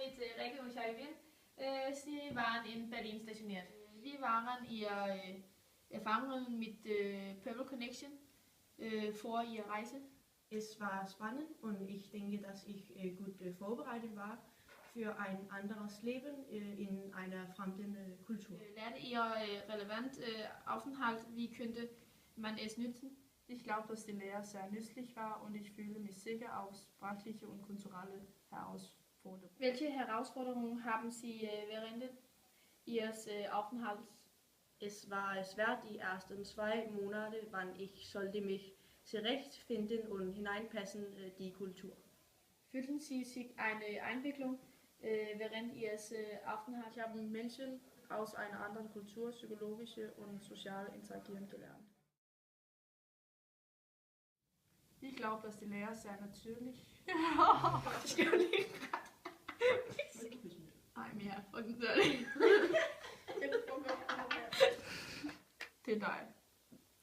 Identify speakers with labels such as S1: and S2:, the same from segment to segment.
S1: mit Rikke und Scheibin. Sie waren in Berlin stationiert. Wie waren Ihre Erfahrungen mit Purple Connection vor Ihrer Reise?
S2: Es war spannend und ich denke, dass ich gut vorbereitet war für ein anderes Leben in einer fremden Kultur.
S1: Lernte ihr relevant Aufenthalt? Wie könnte man es nützen?
S3: Ich glaube, dass die Lehre sehr nützlich war und ich fühle mich sicher auf sprachliche und kulturelle Herausforderungen.
S1: Welche Herausforderungen haben Sie während Ihres Aufenthalts?
S2: Es war schwer die ersten 2 Monate, wann ich sollte mich zurechtfinden und hineinpassen die Kultur.
S1: Fühlten Sie sich eine Entwicklung während Ihres Aufenthalts?
S3: Ich habe Menschen aus einer anderen Kultur psychologische und soziale interagieren gelernt. Ich glaube, dass die Lehre sehr natürlich.
S1: Ich kann nicht.
S3: Ej, men jeg er fucking dårlig. Det er dig.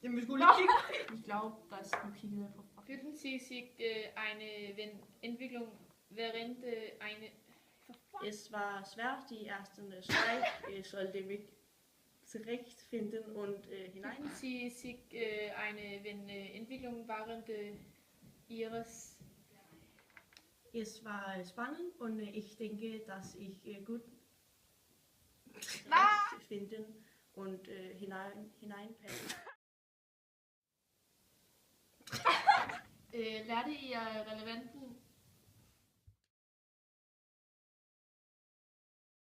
S2: Jamen, vi skulle lige kigge.
S3: Ich glaube, dass du kiggede på.
S1: Fühlten Sie sich eine Entwicklung während eine...
S2: Es war schwer die ersten 2, ich sollte mich zurechtfinden und hinein.
S1: Fühlten Sie sich eine Entwicklung während Ihres...
S2: Es war spannend und ich denke, dass ich gut finden und hineinpassen.
S1: Lærte I relevanten